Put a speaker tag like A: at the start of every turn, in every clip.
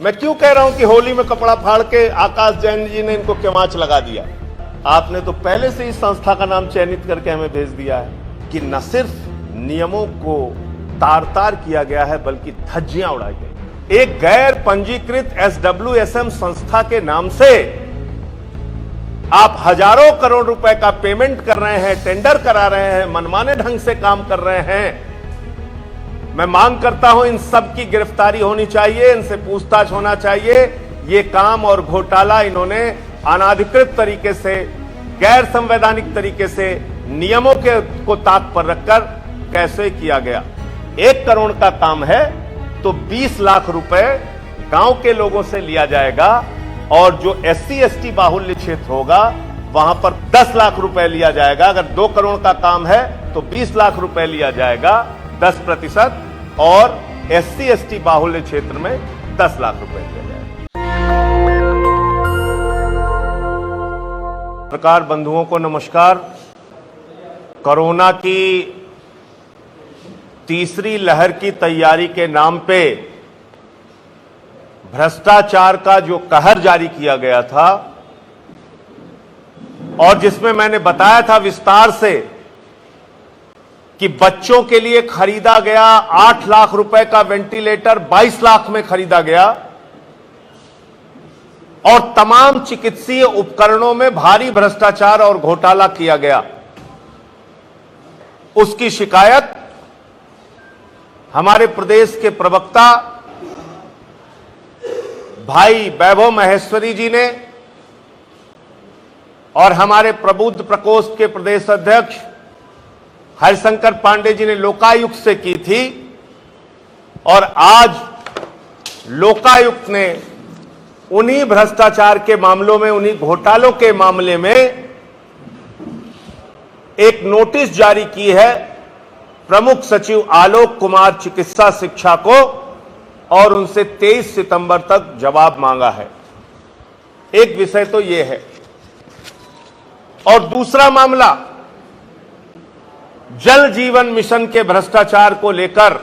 A: मैं क्यों कह रहा हूं कि होली में कपड़ा फाड़ के आकाश जैन जी ने इनको क्यमाच लगा दिया? आपने तो पहले से इस संस्था का नाम चयनित करके हमें भेज दिया है कि न सिर्फ नियमों को तार तार किया गया है बल्कि धज्जियां उड़ाई गई। एक गैर पंजीकृत SWSM संस्था के नाम से आप हजारों करोड़ रुपए का पेमेंट कर रहे हैं, टेंडर करा रहे हैं, मनमाने ढंग से काम कर रहे हैं। मैं मांग करता हूं इन सब की गिरफ्तारी होनी चाहिए, इनसे पूछताछ होना चाहिए। ये काम और घोटाला इन्होंने अनाधिकृत तरीके से, गैर संवैधानिक तरीके से नियमों को ताक पर रखकर कैसे किया गया। 1 करोड़ का काम है तो 20 लाख रुपए गांव के लोगों से लिया जाएगा और जो SC ST बाहुल्य क्षेत्र होगा वहां पर 10 लाख रुपए लिया जाएगा। अगर 2 करोड़ का काम है तो 20 लाख रुपए लिया जाएगा 10% और SC ST बाहुल्य क्षेत्र में 10 लाख रुपए लिया जाएगा। पत्रकार बंधुओं को नमस्कार। कोरोना की तीसरी लहर की तैयारी के नाम पे भ्रष्टाचार का जो कहर जारी किया गया था और जिसमें मैंने बताया था विस्तार से कि बच्चों के लिए खरीदा गया 8 लाख रुपए का वेंटिलेटर 22 लाख में खरीदा गया और तमाम चिकित्सीय उपकरणों में भारी भ्रष्टाचार और घोटाला किया गया, उसकी शिकायत हमारे प्रदेश के प्रवक्ता भाई वैभव महेश्वरी जी ने और हमारे प्रबुद्ध प्रकोष्ठ के प्रदेश अध्यक्ष हरिशंकर पांडे जी ने लोकायुक्त से की थी और आज लोकायुक्त ने उन्हीं भ्रष्टाचार के मामलों में, उन्हीं घोटालों के मामले में एक नोटिस जारी की है प्रमुख सचिव आलोक कुमार चिकित्सा शिक्षा को और उनसे 23 सितंबर तक जवाब मांगा है। एक विषय तो यह है और दूसरा मामला जल जीवन मिशन के भ्रष्टाचार को लेकर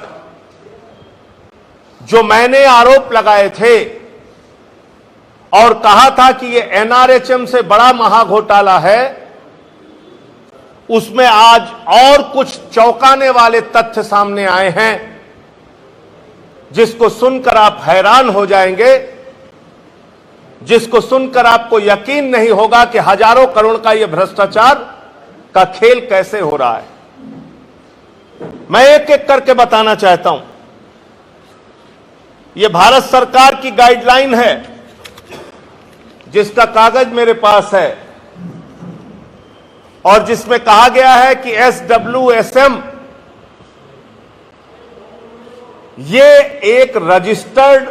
A: जो मैंने आरोप लगाए थे और कहा था कि यह NRHM से बड़ा महाघोटाला है, उसमें आज और कुछ चौंकाने वाले तथ्य सामने आए हैं जिसको सुनकर आप हैरान हो जाएंगे, जिसको सुनकर आपको यकीन नहीं होगा कि हजारों करोड़ का यह भ्रष्टाचार का खेल कैसे हो रहा है। मैं एक एक करके बताना चाहता हूं। यह भारत सरकार की गाइडलाइन है जिसका कागज मेरे पास है और जिसमें कहा गया है कि SWSM ये एक रजिस्टर्ड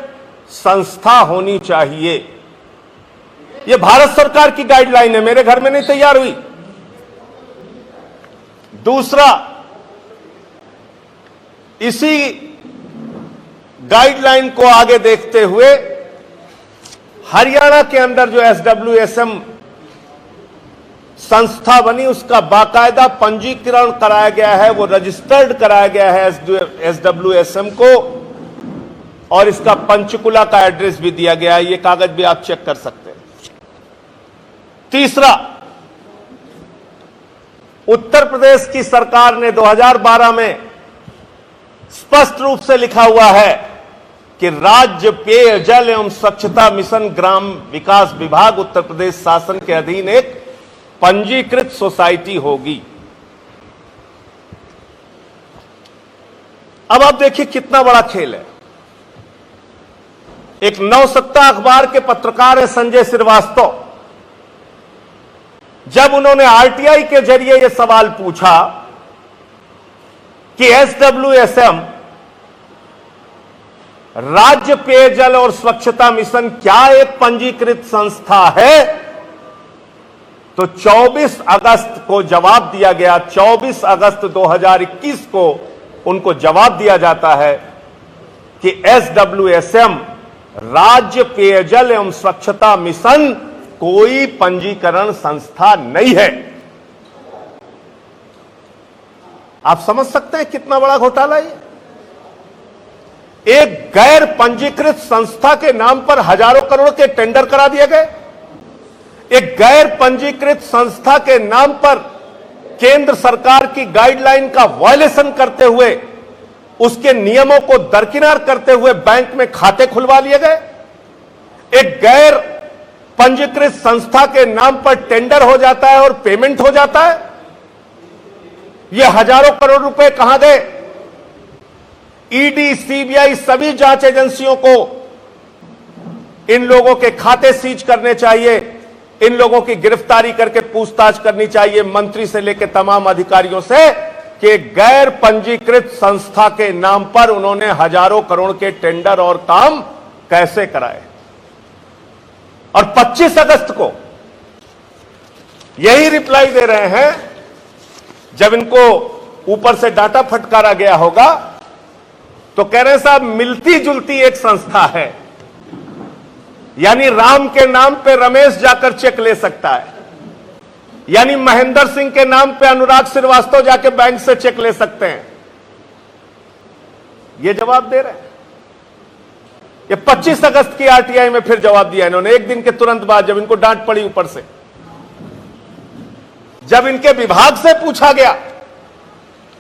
A: संस्था होनी चाहिए। यह भारत सरकार की गाइडलाइन है, मेरे घर में नहीं तैयार हुई। दूसरा, इसी गाइडलाइन को आगे देखते हुए हरियाणा के अंदर जो SWSM संस्था बनी उसका बाकायदा पंजीकरण कराया गया है, वो रजिस्टर्ड कराया गया है SWSM को और इसका पंचकुला का एड्रेस भी दिया गया है। ये कागज भी आप चेक कर सकते हैं। तीसरा, उत्तर प्रदेश की सरकार ने 2012 में स्पष्ट रूप से लिखा हुआ है कि राज्य पेयजल एवं स्वच्छता मिशन ग्राम विकास विभाग उत्तर प्रदेश शासन के अधीन एक पंजीकृत सोसाइटी होगी। अब आप देखिए कितना बड़ा खेल है। एक नवसत्ता अखबार के पत्रकार है संजय श्रीवास्तव, जब उन्होंने RTI के जरिए यह सवाल पूछा कि SWSM राज्य पेयजल और स्वच्छता मिशन क्या एक पंजीकृत संस्था है, तो 24 अगस्त को जवाब दिया गया। 24 अगस्त 2021 को उनको जवाब दिया जाता है कि SWSM राज्य पेयजल एवं स्वच्छता मिशन कोई पंजीकरण संस्था नहीं है। आप समझ सकते हैं कितना बड़ा घोटाला है। एक गैर पंजीकृत संस्था के नाम पर हजारों करोड़ के टेंडर करा दिए गए। एक गैर पंजीकृत संस्था के नाम पर केंद्र सरकार की गाइडलाइन का वायलेशन करते हुए, उसके नियमों को दरकिनार करते हुए बैंक में खाते खुलवा लिए गए। एक गैर पंजीकृत संस्था के नाम पर टेंडर हो जाता है और पेमेंट हो जाता है। यह हजारों करोड़ रुपए कहां गए? ईडी, सीबीआई, सभी जांच एजेंसियों को इन लोगों के खाते सीज करने चाहिए, इन लोगों की गिरफ्तारी करके पूछताछ करनी चाहिए, मंत्री से लेकर तमाम अधिकारियों से, कि गैर पंजीकृत संस्था के नाम पर उन्होंने हजारों करोड़ के टेंडर और काम कैसे कराए। और 25 अगस्त को यही रिप्लाई दे रहे हैं, जब इनको ऊपर से डाटा फटकारा गया होगा तो कह रहे हैं साहब मिलती जुलती एक संस्था है, यानी राम के नाम पे रमेश जाकर चेक ले सकता है, यानी महेंद्र सिंह के नाम पे अनुराग श्रीवास्तव जाके बैंक से चेक ले सकते हैं। ये जवाब दे रहे हैं। ये 25 अगस्त की आरटीआई में फिर जवाब दिया इन्होंने, एक दिन के तुरंत बाद, जब इनको डांट पड़ी ऊपर से। जब इनके विभाग से पूछा गया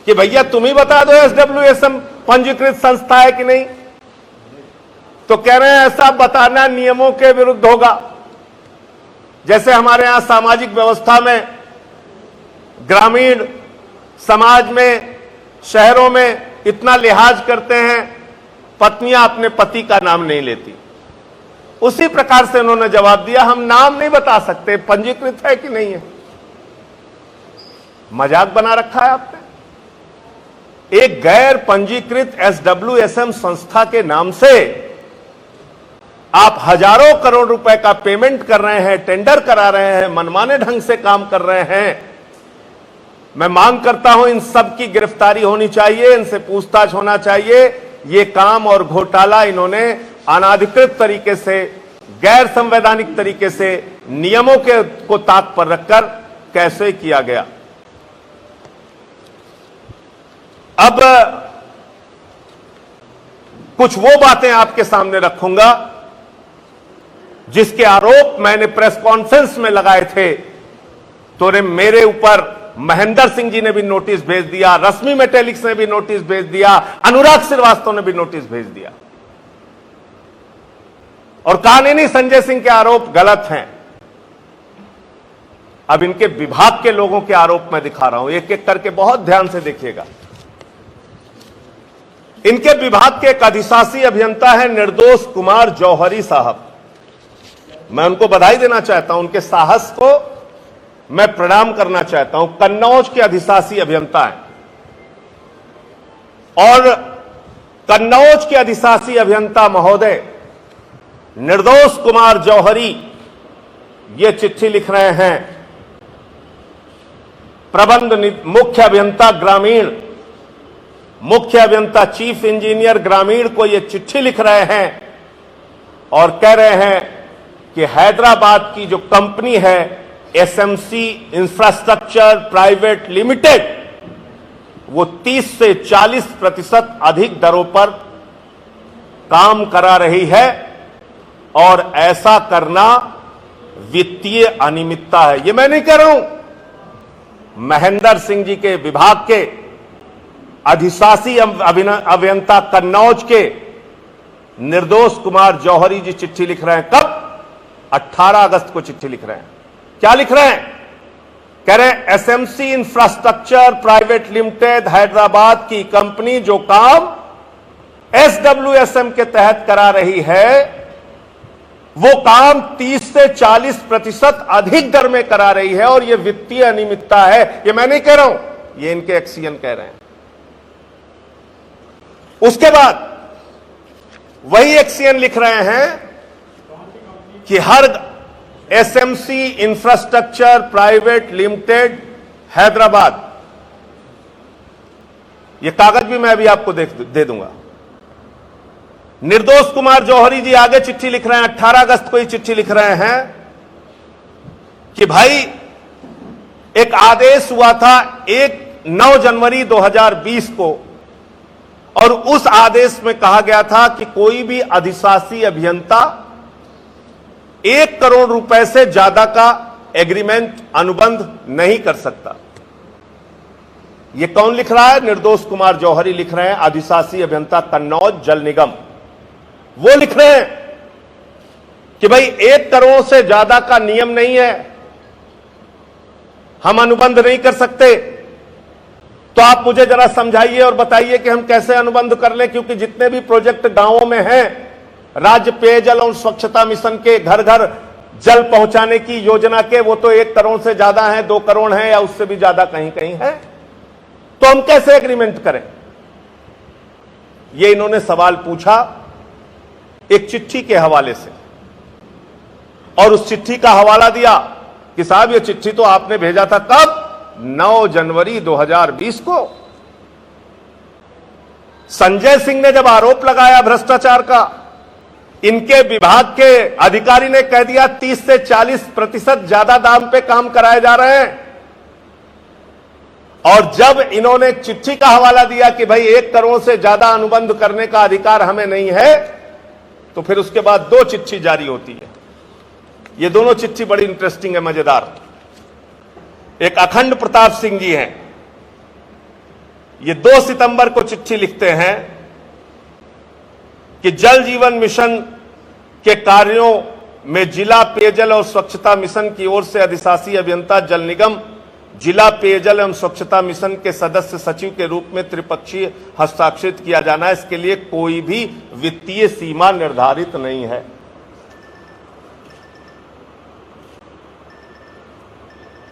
A: कि भैया तुम ही बता दो एसडब्ल्यूएसएम पंजीकृत संस्था है कि नहीं, तो कह रहे हैं ऐसा बताना नियमों के विरुद्ध होगा। जैसे हमारे यहां सामाजिक व्यवस्था में, ग्रामीण समाज में, शहरों में इतना लिहाज करते हैं, पत्नियां अपने पति का नाम नहीं लेती, उसी प्रकार से उन्होंने जवाब दिया हम नाम नहीं बता सकते पंजीकृत है कि नहीं है। मजाक बना रखा है आपने। एक गैर पंजीकृत एसडब्ल्यूएसएम संस्था के नाम से आप हजारों करोड़ रुपए का पेमेंट कर रहे हैं, टेंडर करा रहे हैं, मनमाने ढंग से काम कर रहे हैं। मैं मांग करता हूं इन सब की गिरफ्तारी होनी चाहिए, इनसे पूछताछ होना चाहिए। ये काम और घोटाला इन्होंने अनाधिकृत तरीके से, गैर संवैधानिक तरीके से, नियमों के को ताक पर रखकर कैसे किया गया। अब कुछ वो बातें आपके सामने रखूंगा जिसके आरोप मैंने प्रेस कॉन्फ्रेंस में लगाए थे, तो मेरे ऊपर महेंद्र सिंह जी ने भी नोटिस भेज दिया, रश्मि मेटेलिक्स ने भी नोटिस भेज दिया, अनुराग श्रीवास्तव ने भी नोटिस भेज दिया, और कहा नहीं संजय सिंह के आरोप गलत हैं। अब इनके विभाग के लोगों के आरोप मैं दिखा रहा हूं, एक एक करके बहुत ध्यान से देखिएगा। इनके विभाग के एक अधिशासी अभियंता है निर्दोष कुमार जौहरी साहब। मैं उनको बधाई देना चाहता हूं, उनके साहस को मैं प्रणाम करना चाहता हूं। कन्नौज के अधिशासी अभियंता हैं, और कन्नौज के अधिशासी अभियंता महोदय निर्दोष कुमार जौहरी ये चिट्ठी लिख रहे हैं प्रबंध मुख्य अभियंता ग्रामीण, मुख्य अभियंता चीफ इंजीनियर ग्रामीण को ये चिट्ठी लिख रहे हैं और कह रहे हैं कि हैदराबाद की जो कंपनी है एसएमसी इंफ्रास्ट्रक्चर प्राइवेट लिमिटेड, वो 30 से 40% अधिक दरों पर काम करा रही है, और ऐसा करना वित्तीय अनियमितता है। ये मैं नहीं कह रहा हूं, महेंद्र सिंह जी के विभाग के अधिशासी अभियंता कन्नौज के निर्दोष कुमार जौहरी जी चिट्ठी लिख रहे हैं। कब? 18 अगस्त को चिट्ठी लिख रहे हैं। क्या लिख रहे हैं? कह रहे हैं SMC infrastructure private limited Hyderabad की कंपनी जो काम एसडब्ल्यूएसएम के तहत करा रही है, वो काम 30 से 40% अधिक दर में करा रही है, और यह वित्तीय अनियमितता है। ये मैं नहीं कह रहा हूं, ये इनके एक्सीएन कह रहे हैं। उसके बाद वही एक्सीएन लिख रहे हैं कि हर SMC infrastructure private limited Hyderabad, ये कागज भी मैं अभी आपको दे दूंगा। निर्दोष कुमार जौहरी जी आगे चिट्ठी लिख रहे हैं, 18 अगस्त को ही चिट्ठी लिख रहे हैं कि भाई एक आदेश हुआ था 9 जनवरी 2020 को और उस आदेश में कहा गया था कि कोई भी अधिशासी अभियंता 1 करोड़ रुपए से ज्यादा का एग्रीमेंट अनुबंध नहीं कर सकता। यह कौन लिख रहा है? निर्दोष कुमार जौहरी लिख रहे हैं, अधिशासी अभियंता कन्नौज जल निगम। वो लिख रहे हैं कि भाई 1 करोड़ से ज्यादा का नियम नहीं है, हम अनुबंध नहीं कर सकते। तो आप मुझे जरा समझाइए और बताइए कि हम कैसे अनुबंध कर लें, क्योंकि जितने भी प्रोजेक्ट गांवों में हैं, राज्य पेयजल और स्वच्छता मिशन के घर घर जल पहुंचाने की योजना के, वो तो 1 करोड़ से ज्यादा हैं, 2 करोड़ हैं या उससे भी ज्यादा कहीं कहीं है। तो हम कैसे एग्रीमेंट करें? ये इन्होंने सवाल पूछा एक चिट्ठी के हवाले से, और उस चिट्ठी का हवाला दिया कि साहब ये चिट्ठी तो आपने भेजा था कब? 9 जनवरी 2020 को। संजय सिंह ने जब आरोप लगाया भ्रष्टाचार का, इनके विभाग के अधिकारी ने कह दिया 30 से 40% ज्यादा दाम पे काम कराए जा रहे हैं। और जब इन्होंने एक चिट्ठी का हवाला दिया कि भाई 1 करोड़ से ज्यादा अनुबंध करने का अधिकार हमें नहीं है, तो फिर उसके बाद 2 चिट्ठी जारी होती है। ये दोनों चिट्ठी बड़ी इंटरेस्टिंग है, मजेदार। एक अखंड प्रताप सिंह जी हैं, ये 2 सितंबर को चिट्ठी लिखते हैं कि जल जीवन मिशन के कार्यों में जिला पेयजल और स्वच्छता मिशन की ओर से अधिशासी अभियंता जल निगम, जिला पेयजल एवं स्वच्छता मिशन के सदस्य सचिव के रूप में त्रिपक्षीय हस्ताक्षरित किया जाना है। इसके लिए कोई भी वित्तीय सीमा निर्धारित नहीं है।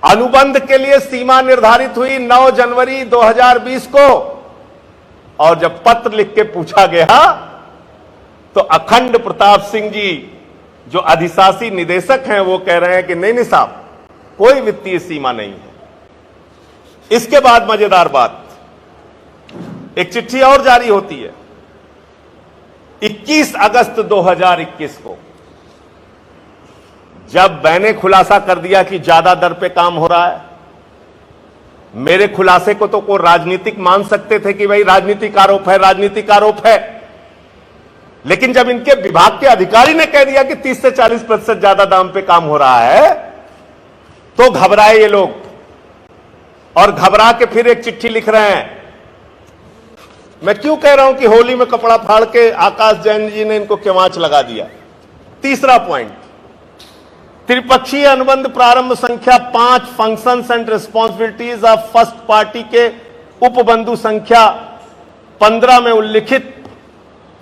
A: अनुबंध के लिए सीमा निर्धारित हुई 9 जनवरी 2020 को, और जब पत्र लिख के पूछा गया तो अखंड प्रताप सिंह जी जो अधिशासी निदेशक हैं वो कह रहे हैं कि नहीं साहब, कोई वित्तीय सीमा नहीं है। इसके बाद मजेदार बात, एक चिट्ठी और जारी होती है 21 अगस्त 2021 को, जब मैंने खुलासा कर दिया कि ज्यादा दर पे काम हो रहा है। मेरे खुलासे को तो कोई राजनीतिक मान सकते थे कि भाई राजनीतिक आरोप है, राजनीतिक आरोप है, लेकिन जब इनके विभाग के अधिकारी ने कह दिया कि 30 से 40% ज्यादा दाम पे काम हो रहा है, तो घबराए ये लोग, और घबरा के फिर एक चिट्ठी लिख रहे हैं। मैं क्यों कह रहा हूं कि होली में कपड़ा फाड़ के आकाश जैन जी ने इनको केवांच लगा दिया? तीसरा पॉइंट, त्रिपक्षीय अनुबंध प्रारंभ संख्या 5 functions and responsibilities of first party के उपबंधु संख्या 15 में उल्लिखित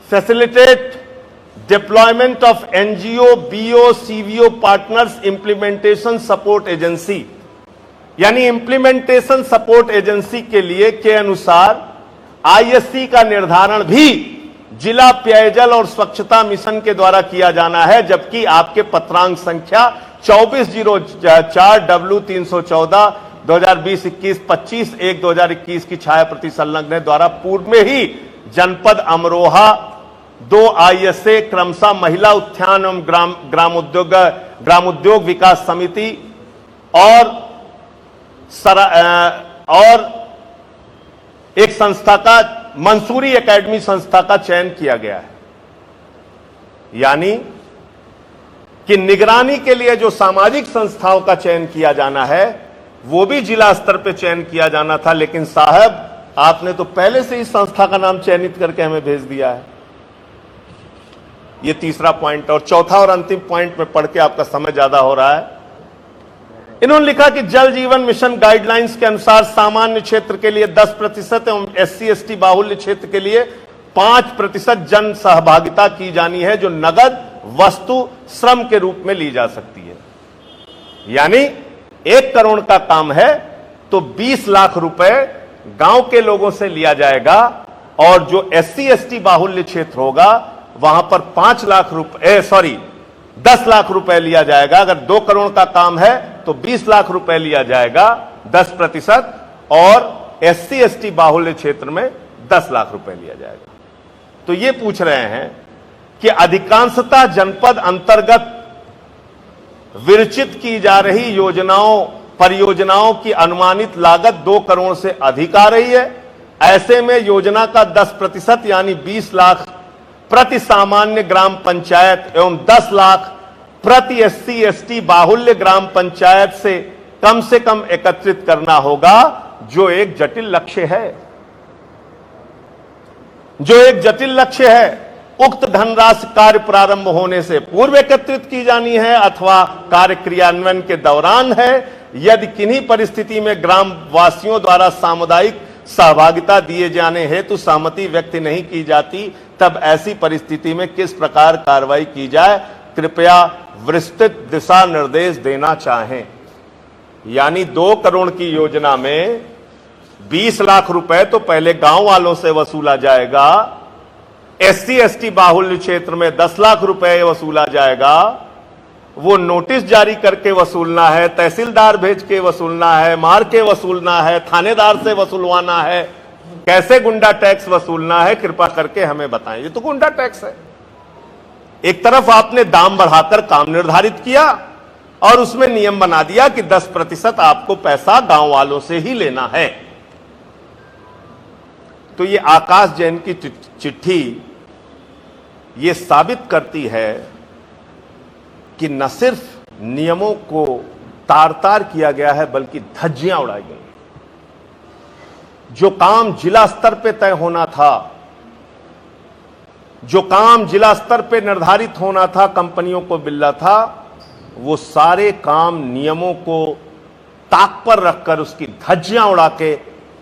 A: facilitate deployment of NGO BO CVO partners implementation support agency, यानी इंप्लीमेंटेशन सपोर्ट एजेंसी के लिए के अनुसार आईएससी का निर्धारण भी जिला पेयजल और स्वच्छता मिशन के द्वारा किया जाना है, जबकि आपके पत्रांक संख्या 2404 W314 2020-21 25/1/2021 की छाया प्रति संलग्न द्वारा पूर्व में ही जनपद अमरोहा 2 आईएसए क्रमशः महिला उत्थान एवं ग्राम उद्योग विकास समिति और एक संस्था का मंसूरी एकेडमी संस्था का चयन किया गया है। यानी कि निगरानी के लिए जो सामाजिक संस्थाओं का चयन किया जाना है वो भी जिला स्तर पर चयन किया जाना था, लेकिन साहब आपने तो पहले से इस संस्था का नाम चयनित करके हमें भेज दिया है। यह तीसरा पॉइंट, और चौथा और अंतिम पॉइंट में पढ़ के आपका समय ज्यादा हो रहा है। इन्होंने लिखा कि जल जीवन मिशन गाइडलाइंस के अनुसार सामान्य क्षेत्र के लिए 10% एवं SC/ST बाहुल्य क्षेत्र के लिए 5% जन सहभागिता की जानी है, जो नगद वस्तु श्रम के रूप में ली जा सकती है। यानी 1 करोड़ का काम है तो 20 लाख रुपए गांव के लोगों से लिया जाएगा, और जो SC/ST बाहुल्य क्षेत्र होगा वहां पर 10 लाख रुपए लिया जाएगा। अगर 2 करोड़ का काम है तो 20 लाख रुपए लिया जाएगा 10%, और SC/ST बाहुल्य क्षेत्र में 10 लाख रुपए लिया जाएगा। तो ये पूछ रहे हैं कि अधिकांशतः जनपद अंतर्गत विरचित की जा रही परियोजनाओं की अनुमानित लागत 2 करोड़ से अधिक आ रही है, ऐसे में योजना का 10% यानी 20 लाख प्रति सामान्य ग्राम पंचायत एवं 10 लाख प्रति एससी एसटी बाहुल्य ग्राम पंचायत से कम एकत्रित करना होगा, जो एक जटिल लक्ष्य है। उक्त धनराशि कार्य प्रारंभ होने से पूर्व एकत्रित की जानी है अथवा कार्य क्रियान्वयन के दौरान है। यदि किन्हीं परिस्थिति में ग्राम वासियों द्वारा सामुदायिक सहभागिता दिए जाने हेतु सहमति व्यक्त नहीं की जाती, तब ऐसी परिस्थिति में किस प्रकार कार्रवाई की जाए, कृपया विस्तृत दिशा निर्देश देना चाहें। यानी 2 करोड़ की योजना में 20 लाख रुपए तो पहले गांव वालों से वसूला जाएगा, एससी एसटी बाहुल्य क्षेत्र में 10 लाख रुपए वसूला जाएगा, वो नोटिस जारी करके वसूलना है, तहसीलदार भेज के वसूलना है, मार के वसूलना है, थानेदार से वसूलवाना है, कैसे गुंडा टैक्स वसूलना है, कृपा करके हमें बताएं। ये तो गुंडा टैक्स है। एक तरफ आपने दाम बढ़ाकर काम निर्धारित किया और उसमें नियम बना दिया कि 10% आपको पैसा गांव वालों से ही लेना है। तो ये आकाश जैन की चिट्ठी ये साबित करती है कि न सिर्फ नियमों को तार-तार किया गया है, बल्कि धज्जियां उड़ाई गई। जो काम जिला स्तर पे तय होना था, जो काम जिला स्तर पे निर्धारित होना था, कंपनियों को मिलना था, वो सारे काम नियमों को ताक पर रखकर उसकी धज्जियां उड़ा के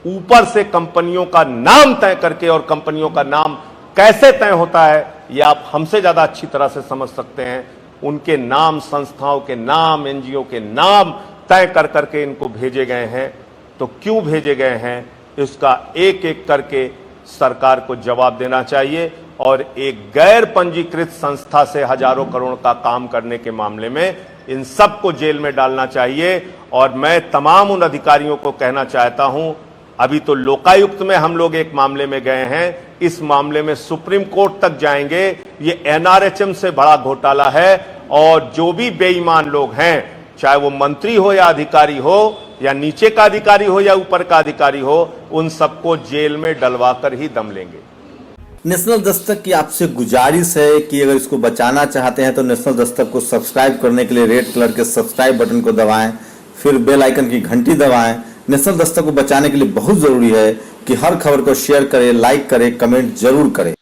A: ऊपर से कंपनियों का नाम तय करके, और कंपनियों का नाम कैसे तय होता है ये आप हमसे ज्यादा अच्छी तरह से समझ सकते हैं। उनके नाम, संस्थाओं के नाम, एनजीओ के नाम तय कर करके इनको भेजे गए हैं। तो क्यों भेजे गए हैं, इसका एक एक करके सरकार को जवाब देना चाहिए। और एक गैर पंजीकृत संस्था से हजारों करोड़ का काम करने के मामले में इन सबको जेल में डालना चाहिए। और मैं तमाम उन अधिकारियों को कहना चाहता हूं, अभी तो लोकायुक्त में हम लोग एक मामले में गए हैं, इस मामले में सुप्रीम कोर्ट तक जाएंगे। ये एनआरएचएम से बड़ा घोटाला है और जो भी बेईमान लोग हैं, चाहे वो मंत्री हो या अधिकारी हो, या नीचे का अधिकारी हो या ऊपर का अधिकारी हो, उन सबको जेल में डलवाकर ही दम लेंगे।
B: नेशनल दस्तक की आपसे गुजारिश है कि अगर इसको बचाना चाहते हैं तो नेशनल दस्तक को सब्सक्राइब करने के लिए रेड कलर के सब्सक्राइब बटन को दबाएं, फिर बेल आइकन की घंटी दबाएं। नेशनल दस्तक को बचाने के लिए बहुत जरूरी है कि हर खबर को शेयर करें, लाइक करें, कमेंट जरूर करें।